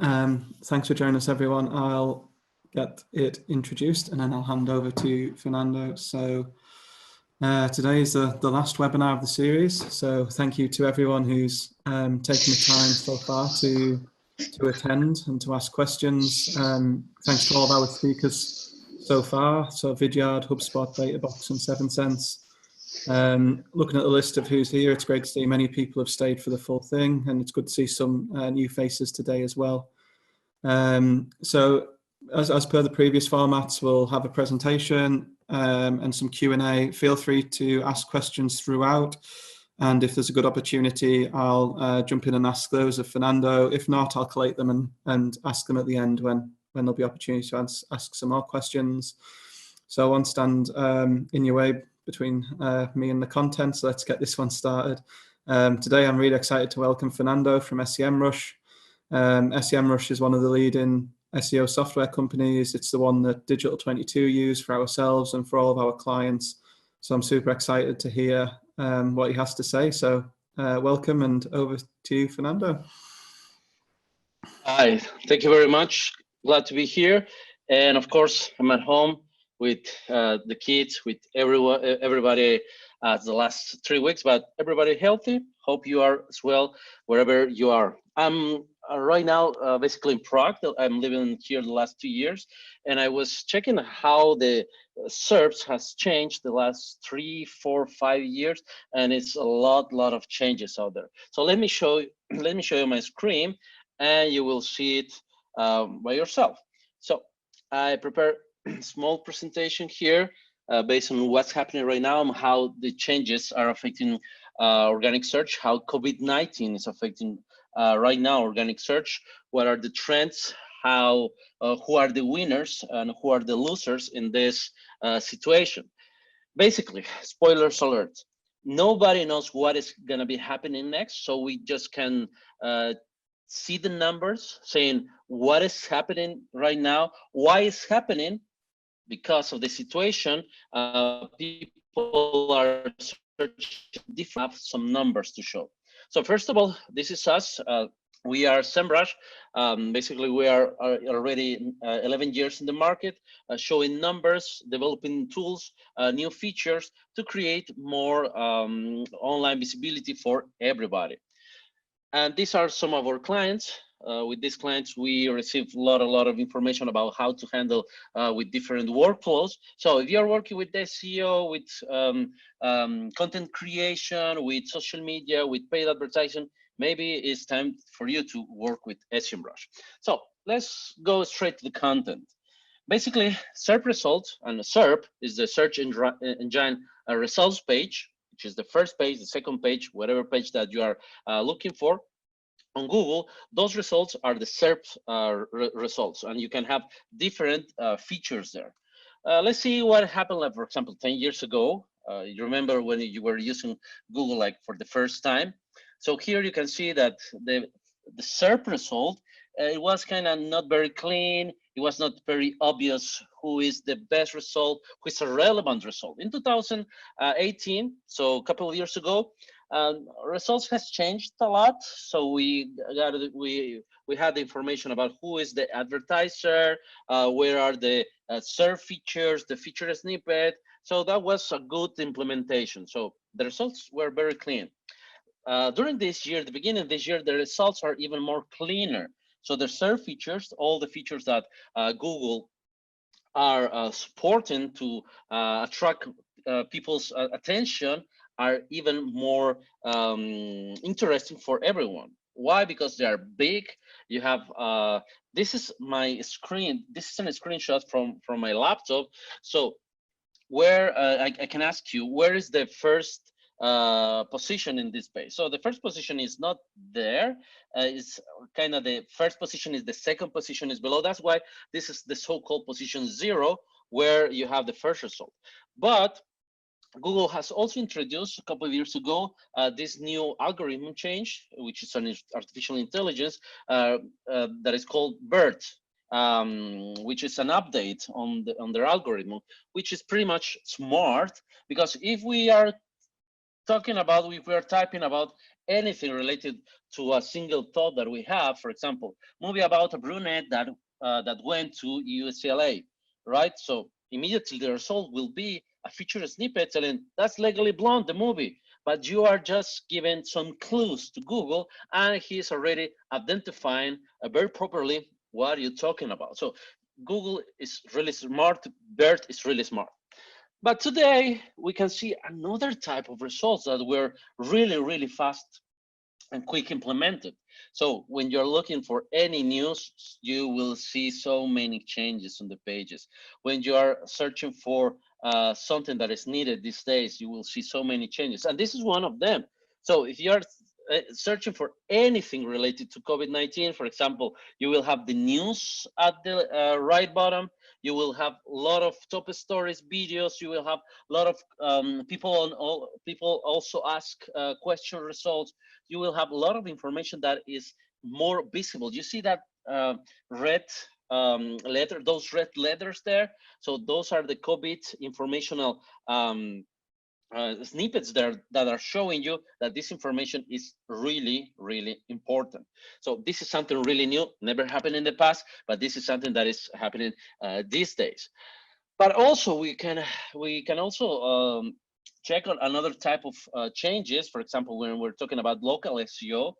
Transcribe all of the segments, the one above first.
Thanks for joining us, everyone. I'll get it introduced and then I'll hand over to Fernando. So today is the last webinar of the series. So thank you to everyone who's taken the time so far to attend and to ask questions. Thanks to all of our speakers so far. So Vidyard, HubSpot, Databox and 7sense. Looking at the list of who's here, it's great to see many people have stayed for the full thing, and it's good to see some new faces today as well. So as per the previous formats, we'll have a presentation and some Q&A. Feel free to ask questions throughout, and if there's a good opportunity, I'll jump in and ask those of Fernando. If not, I'll collate them and ask them at the end when there'll be opportunity to ask some more questions. So I won't stand in your way between me and the content, so let's get this one started. Today I'm really excited to welcome Fernando from SEMrush. SEMrush is one of the leading SEO software companies. It's the one that Digital 22 use for ourselves and for all of our clients. So I'm super excited to hear what he has to say. So welcome, and over to you, Fernando. Hi, thank you very much. Glad to be here. And of course, I'm at home with the kids, with everybody the last 3 weeks, but everybody healthy. Hope you are as well, wherever you are. I'm right now basically in Prague. I'm living here the last 2 years, and I was checking how the SERPs has changed the last 3, 4, 5 years, and it's a lot of changes out there. So let me show you my screen, and you will see it by yourself. So I prepared small presentation here based on what's happening right now and how the changes are affecting organic search, how COVID-19 is affecting right now organic search, what are the trends, how who are the winners and who are the losers in this situation. Basically, spoilers alert, nobody knows what is going to be happening next, so we just can see the numbers saying what is happening right now, why it's happening. Because of the situation, people are searching different, have some numbers to show. So first of all, this is us. We are SEMrush. Basically, we are already 11 years in the market, showing numbers, developing tools, new features to create more online visibility for everybody. And these are some of our clients. With these clients, we receive a lot of information about how to handle with different workflows. So if you're working with SEO, with content creation, with social media, with paid advertising, maybe it's time for you to work with SEMrush. So let's go straight to the content. Basically, SERP results, and SERP is the search engine results page, which is the first page, the second page, whatever page that you are looking for. On Google, those results are the SERP results, and you can have different features there. Let's see what happened, like, for example, 10 years ago. You remember when you were using Google like for the first time? So here you can see that the SERP result, it was kind of not very clean. It was not very obvious who is the best result, who is a relevant result. In 2018, so a couple of years ago, results has changed a lot. So we had the information about who is the advertiser, where are the SERP features, the feature snippet. So that was a good implementation. So the results were very clean. During this year, the beginning of this year, the results are even more cleaner. So the SERP features, all the features that Google are supporting to attract people's attention, are even more interesting for everyone. Why? Because they are big. You have this is my screen. This is a screenshot from my laptop. So where I can ask you, where is the first position in this page? So the first position is not there. It's kind of the first position is the second position is below. That's why this is the so-called position 0, where you have the first result. But Google has also introduced a couple of years ago this new algorithm change, which is an artificial intelligence that is called BERT, which is an update on their algorithm, which is pretty much smart, because if we are talking about, if we're typing about anything related to a single thought that we have, for example, movie about a brunette that went to UCLA, right? So immediately the result will be a featured snippet telling that's Legally Blonde, the movie, but you are just giving some clues to Google, and he's already identifying very properly what you're talking about. So Google is really smart. BERT is really smart. But today we can see another type of results that were really, really fast and quick implemented. So when you're looking for any news, you will see so many changes on the pages. When you are searching for something that is needed these days, you will see so many changes. And this is one of them. So if you're searching for anything related to COVID-19, for example, you will have the news at the right bottom. You will have a lot of top stories, videos. You will have a lot of people also ask question results. You will have a lot of information that is more visible. You see that red those red letters there. So those are the COVID informational snippets there that are showing you that this information is really, really important. So this is something really new, never happened in the past, but this is something that is happening these days. But also we can also check on another type of changes. For example, when we're talking about local SEO,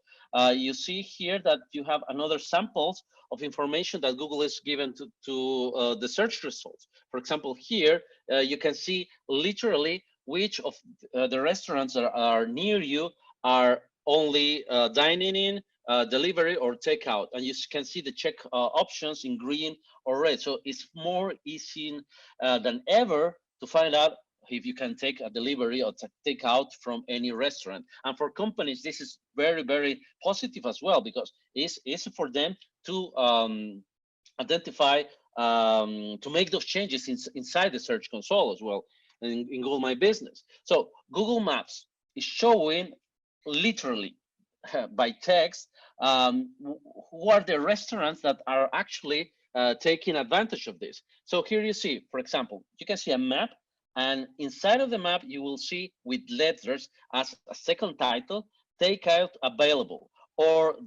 you see here that you have another samples of information that Google is given to the search results. For example, here you can see literally which of the restaurants that are near you are only dining in, delivery, or takeout. And you can see the check options in green or red. So it's more easy than ever to find out if you can take a delivery or take out from any restaurant. And for companies, this is very, very positive as well, because it's easy for them to identify, to make those changes inside the search console as well in Google My Business. So Google Maps is showing literally by text who are the restaurants that are actually taking advantage of this. So here you see, for example, you can see a map, and inside of the map, you will see with letters as a second title, takeout available, or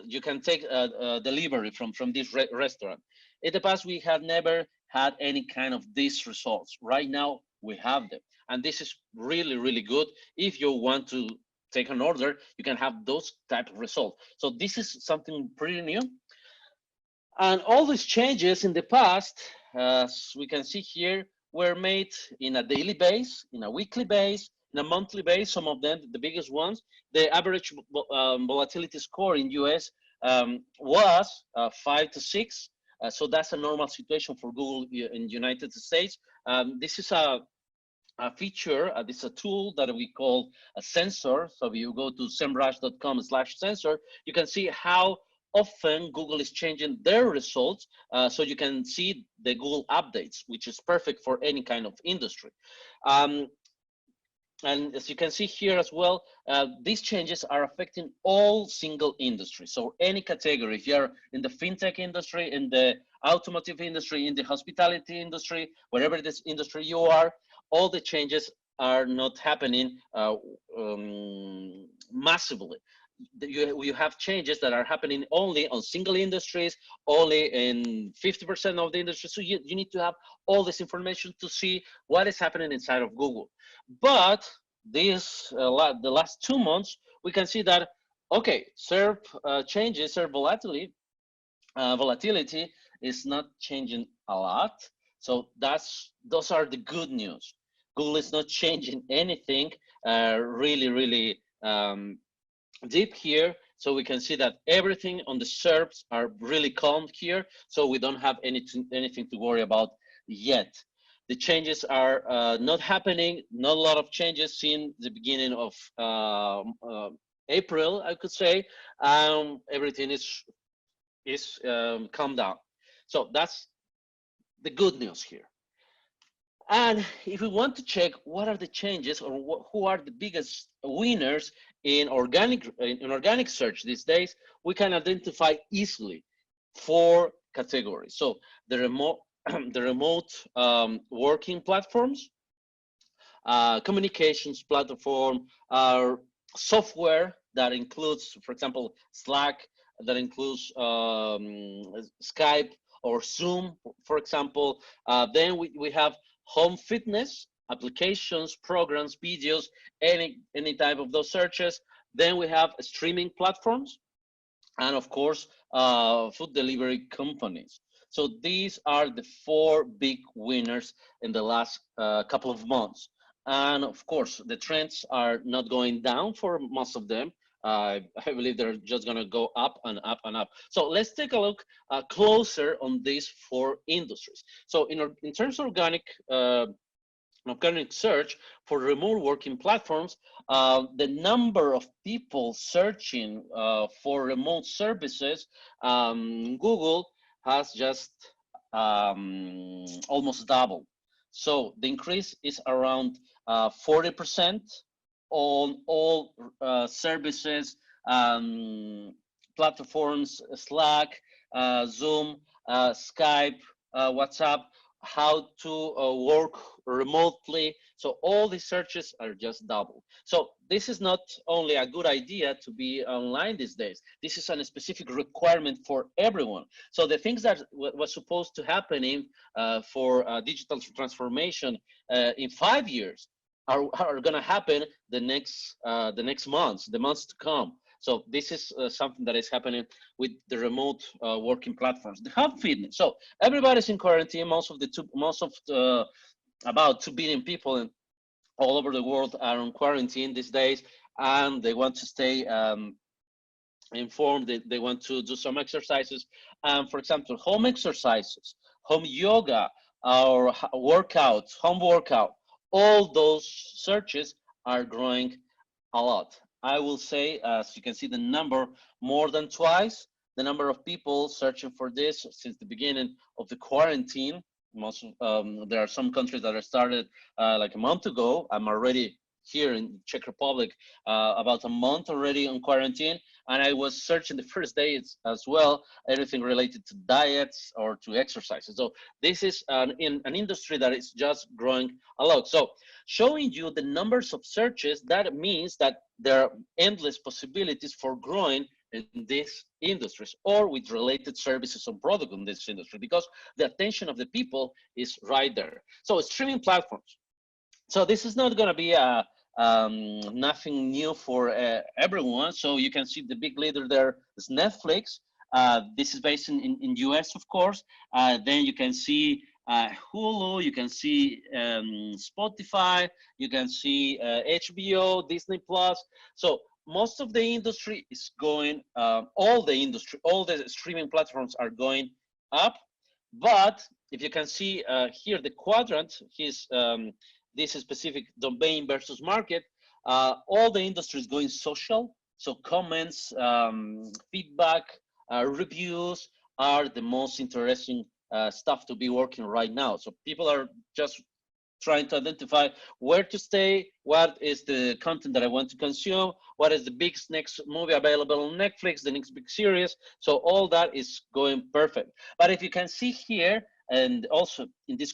you can take a delivery from this restaurant. In the past, we have never had any kind of these results. Right now, we have them. And this is really, really good. If you want to take an order, you can have those type of results. So this is something pretty new. And all these changes in the past, as we can see here, were made in a daily base, in a weekly base, in a monthly base. Some of them, the biggest ones, the average volatility score in US was 5 to 6. So that's a normal situation for Google in the United States. This is a feature, this is a tool that we call a sensor. So if you go to semrush.com/sensor, you can see how often Google is changing their results. So you can see the Google updates, which is perfect for any kind of industry. And as you can see here as well, these changes are affecting all single industries. So any category, if you're in the fintech industry, in the automotive industry, in the hospitality industry, wherever this industry you are, all the changes are not happening massively. You have changes that are happening only on single industries, only in 50% of the industry. So you need to have all this information to see what is happening inside of Google. But this the last 2 months, we can see that, okay, SERP changes, SERP volatility is not changing a lot. So those are the good news. Google is not changing anything really deep here. So we can see that everything on the SERPs are really calm here. So we don't have anything to worry about yet. The changes are not happening, not a lot of changes since the beginning of April, I could say. Everything is calmed down. So that's the good news here. And if we want to check what are the changes or who are the biggest winners in organic search these days, we can identify easily 4 categories. So the remote working platforms, communications platform, software that includes, for example, Slack, that includes Skype or Zoom, for example. Then we have home fitness applications, programs, videos, any type of those searches. Then we have streaming platforms, and of course, food delivery companies. So these are the four big winners in the last couple of months. And of course, the trends are not going down for most of them. I believe they're just going to go up and up and up. So let's take a look closer on these four industries. So in terms of organic search for remote working platforms, the number of people searching for remote services, Google has just almost doubled. So the increase is around 40% on all services, platforms, Slack, Zoom, Skype, WhatsApp, how to work remotely. So all these searches are just double. So this is not only a good idea to be online these days. This is a specific requirement for everyone. So the things that was supposed to happen in for digital transformation in 5 years are going to happen the next months, the months to come. So this is something that is happening with the remote working platforms. The hub fitness. So everybody's in quarantine. About 2 billion people all over the world are on quarantine these days, and they want to stay informed. They want to do some exercises. For example, home exercises, home yoga, or workouts, home workout. All those searches are growing a lot. I will say, as you can see, the number more than twice the number of people searching for this since the beginning of the quarantine. There are some countries that are started like a month ago. I'm already here in Czech Republic about a month already on quarantine, and I was searching the first day as well, everything related to diets or to exercises. So this is an industry that is just growing a lot. So showing you the numbers of searches, that means that there are endless possibilities for growing in these industries or with related services or product in this industry, because the attention of the people is right there. So streaming platforms. So this is not going to be nothing new for everyone. So you can see the big leader there is Netflix. This is based in US, of course. Then you can see Hulu, you can see Spotify, you can see HBO, Disney Plus. So most of the industry is going, all the streaming platforms are going up. But if you can see here, the quadrant, this specific domain versus market, all the industry is going social. So comments, feedback, reviews are the most interesting stuff to be working right now. So people are just trying to identify where to stay, what is the content that I want to consume, what is the big next movie available on Netflix, the next big series. So all that is going perfect. But if you can see here, and also in this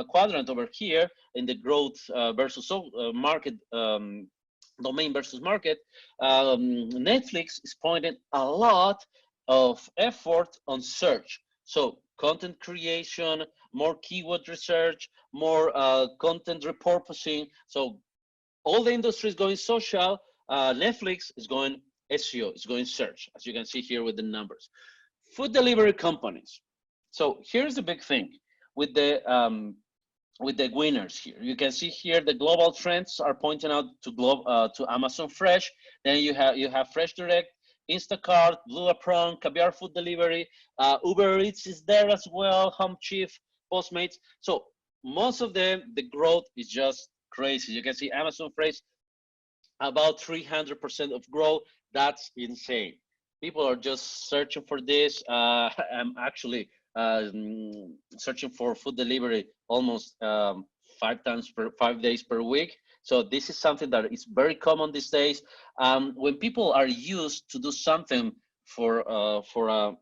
quadrant over here, in the growth versus market, domain versus market, Netflix is pointing a lot of effort on search. So content creation, more keyword research, more content repurposing. So all the industry is going social. Netflix is going SEO, it's going search, as you can see here with the numbers. Food delivery companies. So here's the big thing with the winners here. You can see here the global trends are pointing out to Amazon Fresh. Then you have Fresh Direct, Instacart, Blue Apron, Caviar Food Delivery, Uber Eats is there as well, Home Chief, Postmates. So most of them, the growth is just crazy. You can see Amazon Fresh, about 300% of growth. That's insane. People are just searching for this. I'm actually searching for food delivery almost 5 days per week. So this is something that is very common these days. When people are used to do something for a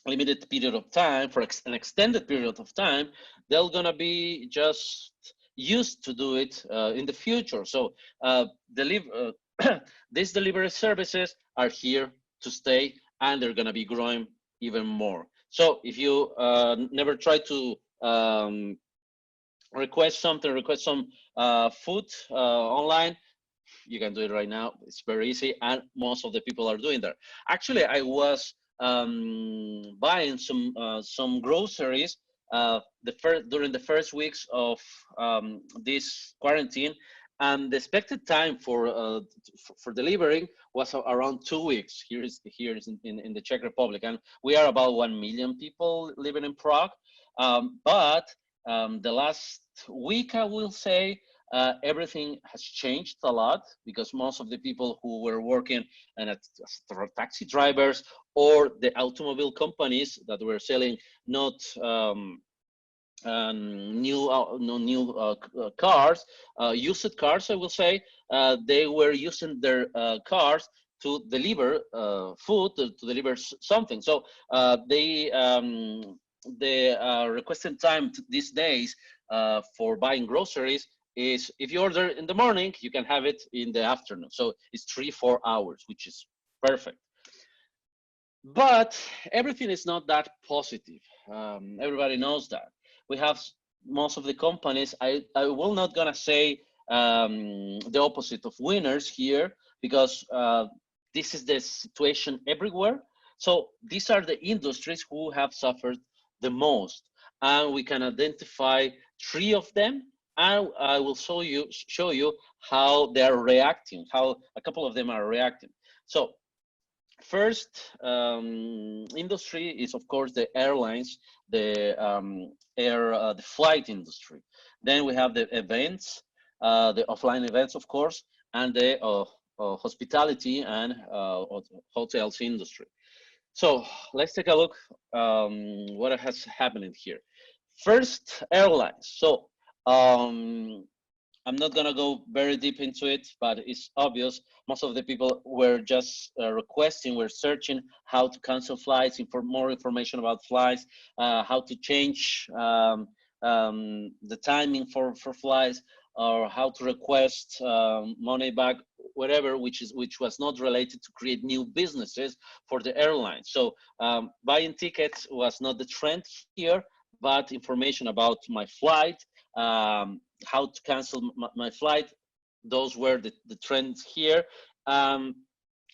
limited period of time, for an extended period of time, they're gonna be just used to do it in the future. So these delivery services are here to stay, and they're going to be growing even more. So if you never try to request some food online, you can do it right now. It's very easy, and most of the people are doing that. Actually, I was buying some groceries during the first weeks of this quarantine, and the expected time for delivering was around 2 weeks. Here is in the Czech Republic, and we are about 1 million people living in Prague. But the last week, I will say, everything has changed a lot, because most of the people who were working as taxi drivers, or the automobile companies that were selling not new cars, used cars, I will say, they were using their cars to deliver food, to deliver something. So the requested time these days for buying groceries is, if you order in the morning, you can have it in the afternoon. So it's 3-4 hours, which is perfect. But everything is not that positive. Everybody knows that. We have most of the companies, I will not gonna say the opposite of winners here, because this is the situation everywhere. So these are the industries who have suffered the most, and we can identify 3 of them, and I will show you how they are reacting, how a couple of them are reacting. So first industry is, of course, the airlines, the flight industry. Then we have the events, the offline events, of course, and the hospitality and hotels industry. So let's take a look what has happened here. First, airlines. So I'm not gonna go very deep into it, but it's obvious. Most of the people were just were searching how to cancel flights, for more information about flights, how to change the timing for flights, or how to request money back, whatever, which was not related to create new businesses for the airline. So buying tickets was not the trend here, but information about my flight, how to cancel my flight, those were the trends here.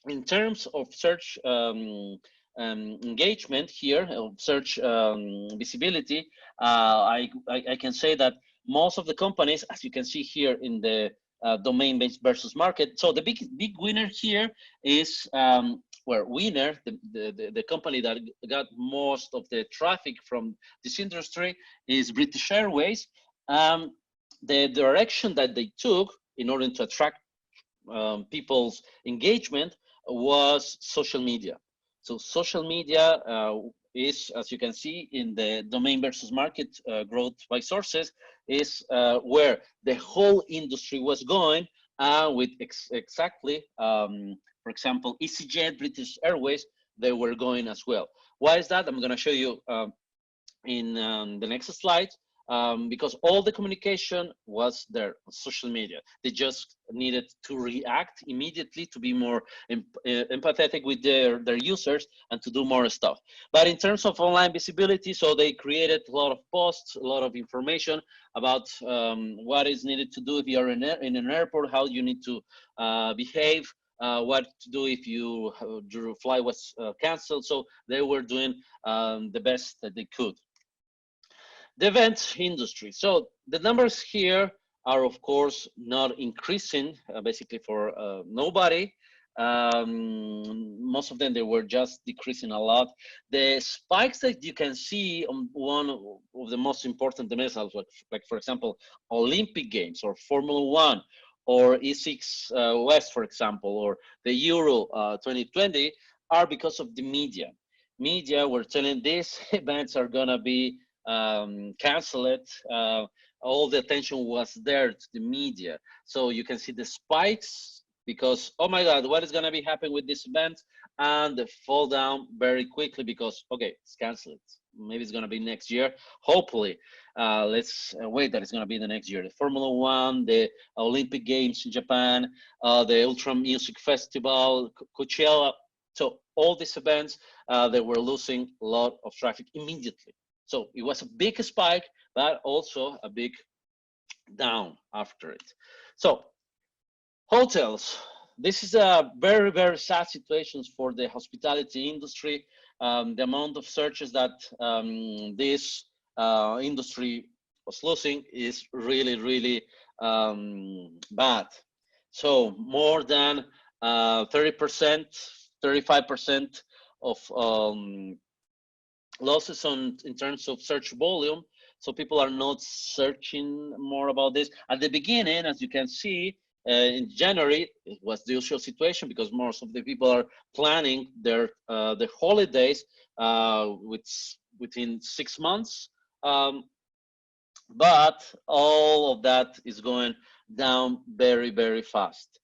In terms of search engagement here, of search visibility, I can say that most of the companies, as you can see here in the domain-based versus market, so the big winner here is winner, the company that got most of the traffic from this industry is British Airways. The direction that they took in order to attract people's engagement was social media. So social media is, as you can see in the domain versus market growth by sources, is where the whole industry was going, with exactly, for example, EasyJet, British Airways, they were going as well. Why is that? I'm going to show you in the next slide. Because all the communication was there on social media. They just needed to react immediately, to be more empathetic with their users, and to do more stuff. But in terms of online visibility, so they created a lot of posts, a lot of information about what is needed to do if you're in an airport, how you need to behave, what to do if your flight was canceled. So they were doing the best that they could. The events industry. So the numbers here are, of course, not increasing, basically for nobody. Most of them, they were just decreasing a lot. The spikes that you can see on one of the most important events, like for example, Olympic Games or Formula One or E6 West, for example, or the Euro 2020, are because of the media. Media were telling these events are gonna be canceled. All the attention was there to the media. So you can see the spikes because, oh my God, what is going to be happening with this event? and they fall down very quickly because, okay, it's canceled. Maybe it's going to be next year. Hopefully, let's wait that it's going to be the next year. The Formula One, the Olympic Games in Japan, the Ultra Music Festival, Coachella. So all these events, they were losing a lot of traffic immediately. So it was a big spike, but also a big down after it. So hotels. This is a very, very sad situation for the hospitality industry. The amount of searches that this industry was losing is really, really bad. So more than 30%, 35% of losses in terms of search volume. So people are not searching more about this. At the beginning, as you can see, in January, it was the usual situation because most of the people are planning their holidays within 6 months. But all of that is going down very, very fast.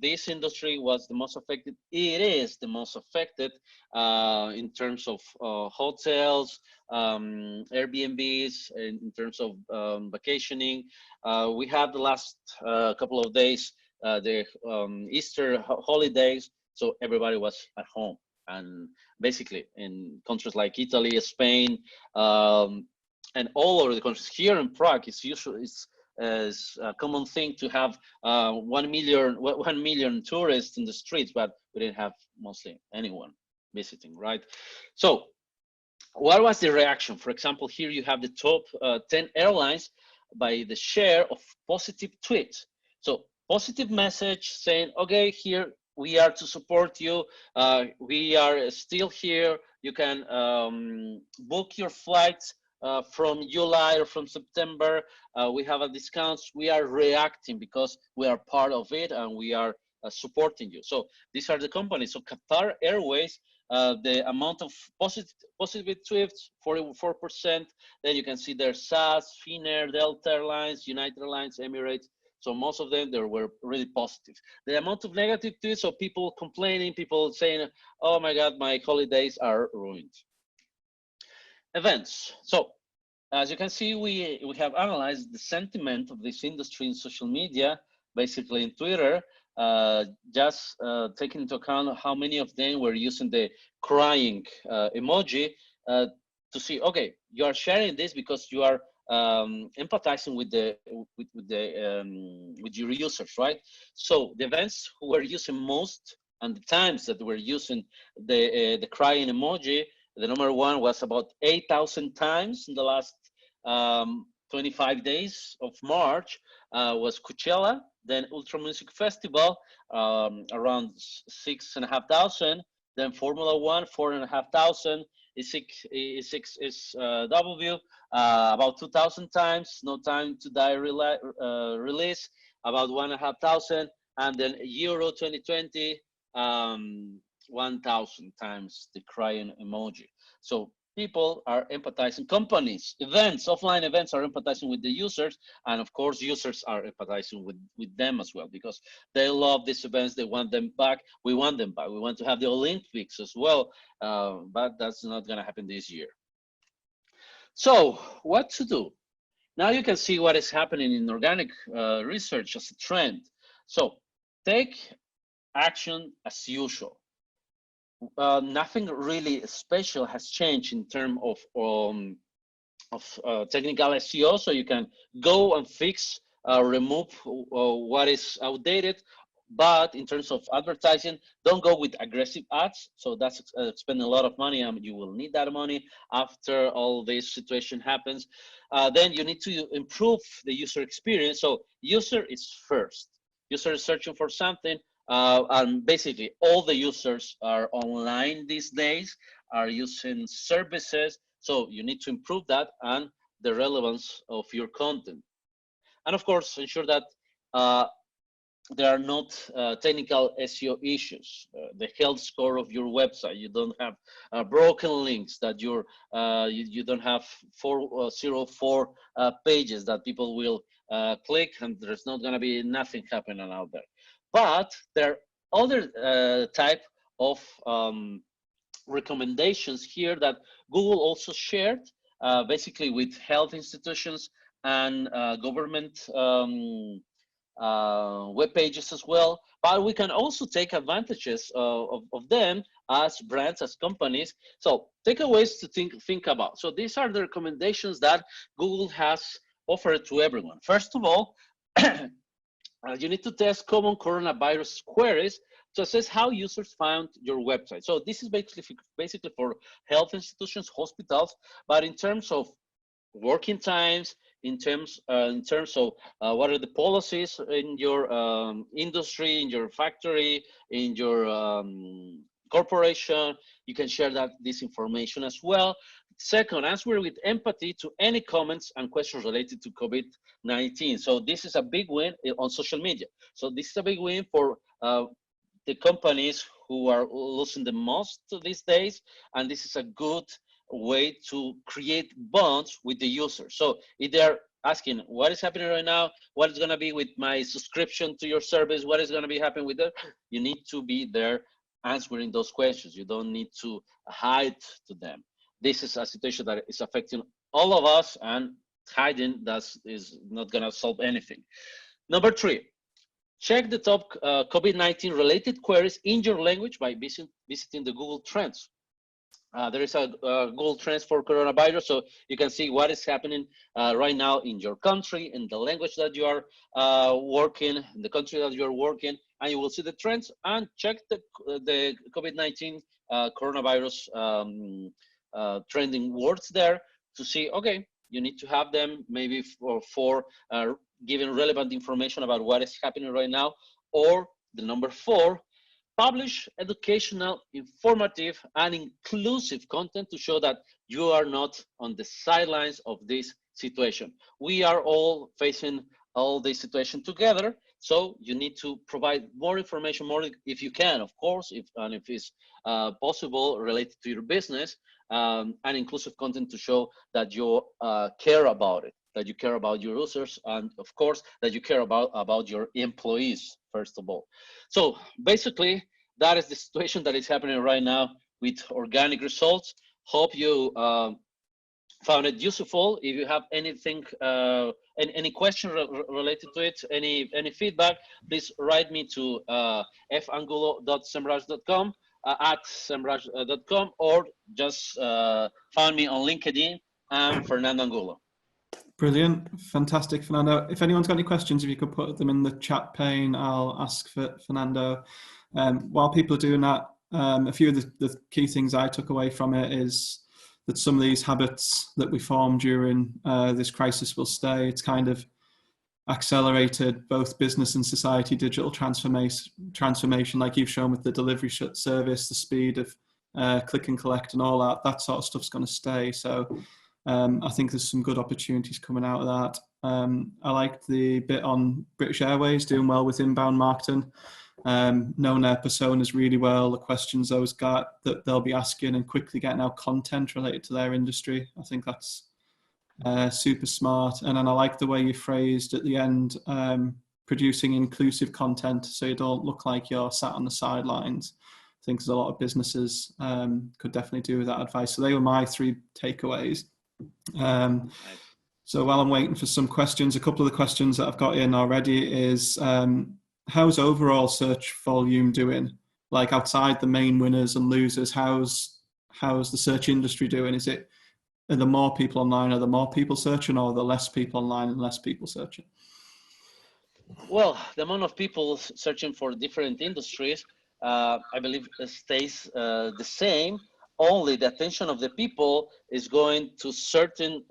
This industry was the most affected. It is the most affected in terms of hotels, Airbnbs, in terms of vacationing. We had the last couple of days, the Easter holidays, so everybody was at home. And basically in countries like Italy, Spain, and all over the countries, here in Prague, it's a common thing to have 1 million tourists in the streets, but we didn't have mostly anyone visiting, right? So what was the reaction? For example, here you have the top 10 airlines by the share of positive tweets. So positive message saying, okay, here we are to support you. We are still here. You can book your flights from July or from September. We have a discounts. We are reacting because we are part of it and we are supporting you. So these are the companies. So Qatar Airways, the amount of positive tweets, 44%. Then you can see their SAS, Finnair, Delta Airlines, United Airlines, Emirates. So most of them, they were really positive. The amount of negative tweets, so people complaining, people saying, oh my God, my holidays are ruined. Events. So as you can see, we have analyzed the sentiment of this industry in social media, basically in Twitter, just taking into account how many of them were using the crying emoji to see, okay, you are sharing this because you are empathizing with your users, right? So the events who were using most and the times that were using the crying emoji, the number one was about 8,000 times in the last 25 days of March, was Coachella, then Ultra Music Festival, around 6,500, then Formula One, 4,500, E6W, about 2,000 times, No Time to Die release, about 1,500, and then Euro 2020, 1,000 times the crying emoji. So people are empathizing, companies, events, offline events are empathizing with the users, and of course users are empathizing with them as well because they love these events, they want them back, we want them back, we want to have the Olympics as well, but that's not going to happen this year. So what to do? Now you can see what is happening in organic research as a trend. So take action as usual. Nothing really special has changed in terms of technical SEO. So you can go and fix, remove what is outdated. But in terms of advertising, don't go with aggressive ads. So that's spending a lot of money, and you will need that money after all this situation happens. Then you need to improve the user experience. So user is first. User is searching for something. And basically all the users are online these days, are using services. So you need to improve that and the relevance of your content. And of course, ensure that there are not technical SEO issues, the health score of your website. You don't have broken links, that you don't have 404 pages that people will click, and there's not going to be nothing happening out there. But there are other type of recommendations here that Google also shared, basically with health institutions and government web pages as well. But we can also take advantages of them as brands, as companies. So takeaways to think about. So these are the recommendations that Google has offered to everyone. First of all, you need to test common coronavirus queries to assess how users found your website. So this is basically for health institutions, hospitals, but in terms of working times, in terms of what are the policies in your industry, in your factory, in your corporation, you can share this information as well. Second, answer with empathy to any comments and questions related to COVID-19. So this is a big win on social media. So this is a big win for the companies who are losing the most these days, and this is a good way to create bonds with the user. So if they're asking what is happening right now, what is going to be with my subscription to your service, what is going to be happening with it, you need to be there answering those questions. You don't need to hide to them. This is a situation that is affecting all of us, and hiding is not going to solve anything. Number 3, check the top COVID-19 related queries in your language by visiting the Google Trends. There is a Google Trends for coronavirus, so you can see what is happening right now in your country, in the language that you are working, in the country that you are working, and you will see the trends, and check the COVID-19 coronavirus trending words there to see, okay, you need to have them maybe for giving relevant information about what is happening right now. Or the number 4, publish educational, informative, and inclusive content to show that you are not on the sidelines of this situation. We are all facing all this situation together, so you need to provide more information, more if you can, of course, if it's possible, related to your business, and inclusive content to show that you care about it, that you care about your users, and of course that you care about your employees first of all. So basically, that is the situation that is happening right now with organic results. Hope you found it useful. If you have anything, any question related to it, any feedback, please write me to fangulo.semrush.com, at semrush.com, or just find me on LinkedIn. I'm Fernando Angulo. Brilliant, fantastic, Fernando. If anyone's got any questions, if you could put them in the chat pane, I'll ask for Fernando. While people are doing that, a few of the key things I took away from it is that some of these habits that we formed during this crisis will stay. It's kind of accelerated both business and society digital transformation, like you've shown with the delivery service, the speed of click and collect and all that sort of stuff's going to stay. So I think there's some good opportunities coming out of that. I liked the bit on British Airways doing well with inbound marketing, knowing their personas really well, the questions those got that they'll be asking, and quickly getting out content related to their industry. I think that's super smart. And then I like the way you phrased at the end, producing inclusive content so you don't look like you're sat on the sidelines. I think there's a lot of businesses could definitely do with that advice. So they were my 3 takeaways. So while I'm waiting for some questions, a couple of the questions that I've got in already is, how's overall search volume doing? Like outside the main winners and losers, how's the search industry doing? Are there more people online? Are there more people searching, or are there less people online and less people searching? Well, the amount of people searching for different industries, I believe, stays the same. Only the attention of the people is going to certain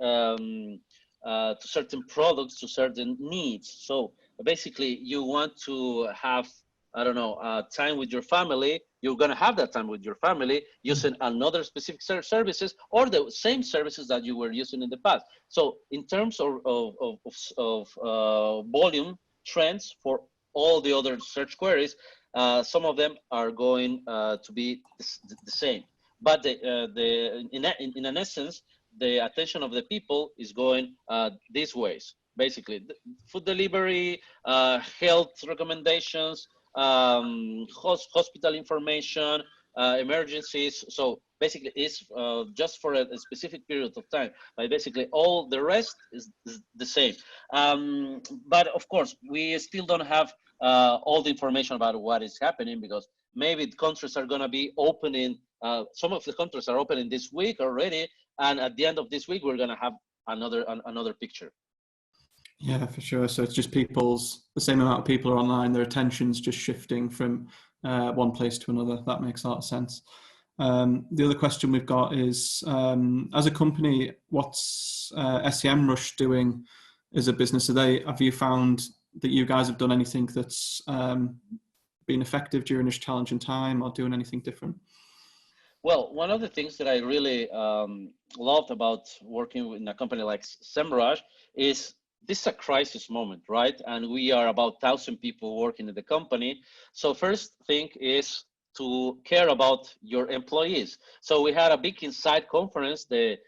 products, to certain needs. So basically, you want to have, I don't know, time with your family. You're going to have that time with your family using another specific services, or the same services that you were using in the past. So in terms of volume trends for all the other search queries, some of them are going to be the same. But in an essence, the attention of the people is going these ways. Basically, food delivery, health recommendations, hospital information, emergencies. So basically it's just for a specific period of time, but basically all the rest is the same. But of course, we still don't have all the information about what is happening, because maybe the countries are going to be opening, some of the countries are opening this week already, and at the end of this week, we're going to have another picture. Yeah, for sure. So it's just the same amount of people are online, their attention's just shifting from one place to another. That makes a lot of sense. The other question we've got is, as a company, what's SEMrush doing as a business? Have you found that you guys have done anything that's been effective during this challenging time, or doing anything different? Well, one of the things that I really loved about working in a company like SEMrush is this is a crisis moment, right? And we are about 1,000 people working in the company. So first thing is to care about your employees. So we had a big Inside conference the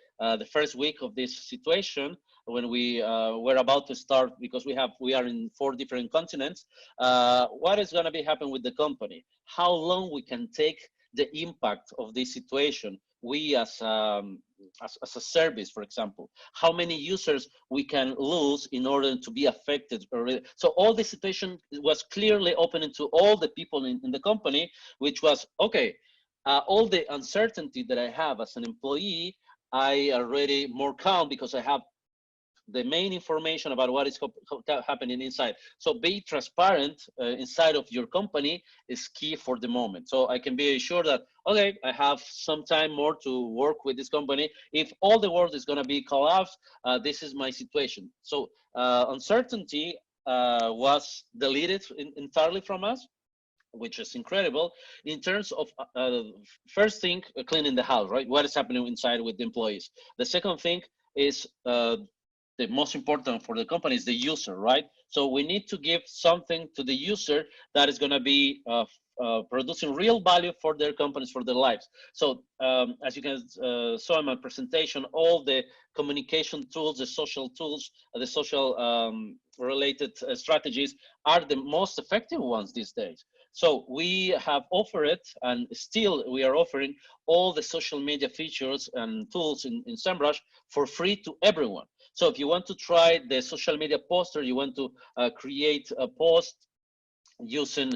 first week of this situation, when we were about to start, because we are in 4 different continents. What is going to be happening with the company? How long we can take the impact of this situation? We as a service, for example, how many users we can lose in order to be affected. So all this situation was clearly opening to all the people in the company, which was, okay, all the uncertainty that I have as an employee, I already more calm because I have the main information about what is happening inside. So be transparent inside of your company is key for the moment. So I can be assured that, okay, I have some time more to work with this company. If all the world is going to be collapsed, this is my situation. So uncertainty was deleted entirely from us, which is incredible. In terms of first thing, cleaning the house, right? What is happening inside with the employees? The second thing is the most important for the company is the user, right? So we need to give something to the user that is going to be producing real value for their companies, for their lives. So as you can saw in my presentation, all the communication tools, the social tools, the social related strategies are the most effective ones these days. So we have offered, and still we are offering, all the social media features and tools in SEMrush for free to everyone. So if you want to try the social media poster, you want to create a post using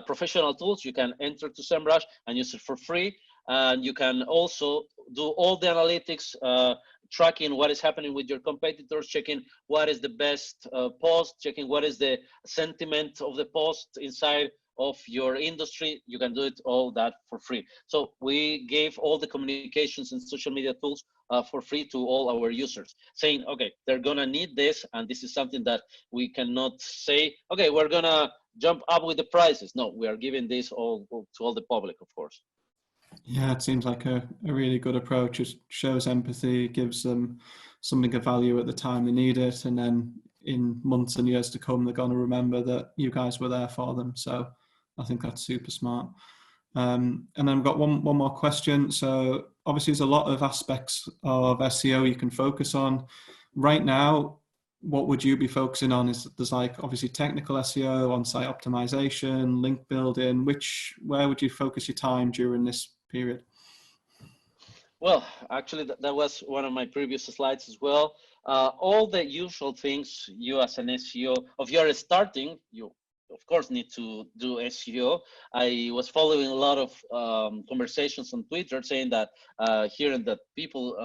professional tools, you can enter to SEMrush and use it for free. And you can also do all the analytics, tracking what is happening with your competitors, checking what is the best post, checking what is the sentiment of the post inside of your industry. You can do it all that for free. So we gave all the communications and social media tools for free to all our users, saying, okay, they're gonna need this, and this is something that we cannot say, okay, we're gonna jump up with the prices. No, we are giving this all to all the public, of course. Yeah, it seems like a really good approach. It shows empathy, gives them something of value at the time they need it, and then in months and years to come, they're going to remember that you guys were there for them. So I think that's super smart. And then I've got one more question. So obviously there's a lot of aspects of SEO you can focus on. Right now, what would you be focusing on? There's like obviously technical SEO, on-site optimization, link building. Where would you focus your time during this period? Well, actually, that was one of my previous slides as well. All the usual things you as an SEO, if you're starting, you of course need to do SEO. I was following a lot of conversations on Twitter saying that, hearing that people,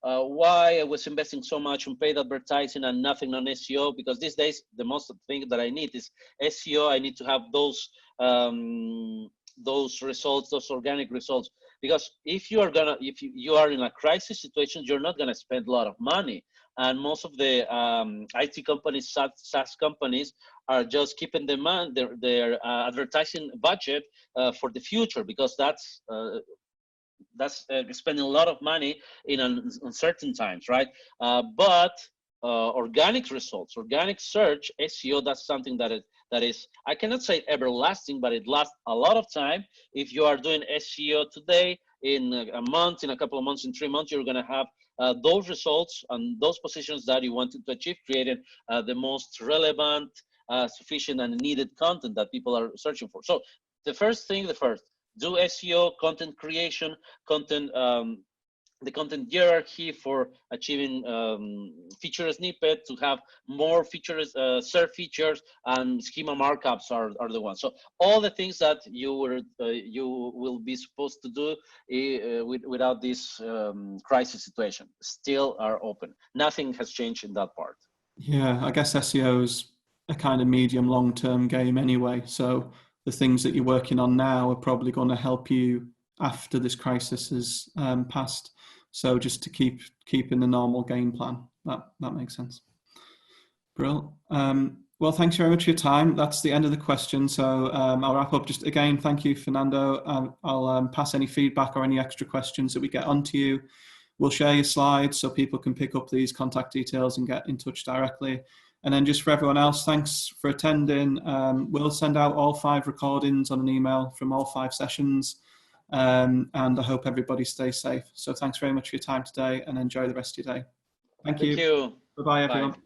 why I was investing so much on paid advertising and nothing on SEO, because these days the most thing that I need is SEO. I need to have those results, those organic results. Because if you are in a crisis situation, you're not going to spend a lot of money. And most of the IT companies, SaaS companies, are just keeping their advertising budget for the future, because that's spending a lot of money in uncertain times, right? But organic results, organic search, SEO, that's something that is, I cannot say everlasting, but it lasts a lot of time. If you are doing SEO today, in a month, in a couple of months, in 3 months, you're going to have those results and those positions that you wanted to achieve, creating the most relevant, sufficient, and needed content that people are searching for. So the first, do SEO, content creation, the content hierarchy for achieving feature snippet, to have more features, SERP features, and schema markups are the ones. So all the things that you will be supposed to do without this crisis situation still are open. Nothing has changed in that part. Yeah, I guess SEO is a kind of medium long-term game anyway. So the things that you're working on now are probably going to help you after this crisis has passed. So just to keep in the normal game plan. That makes sense. Brilliant. Well, thanks very much for your time. That's the end of the question. So I'll wrap up. Just again, thank you, Fernando. I'll pass any feedback or any extra questions that we get onto you. We'll share your slides so people can pick up these contact details and get in touch directly. And then just for everyone else, thanks for attending. We'll send out all 5 recordings on an email from all 5 sessions. And I hope everybody stays safe. So thanks very much for your time today, and enjoy the rest of your day. Thank you. Thank you. Bye-bye, everyone. Bye.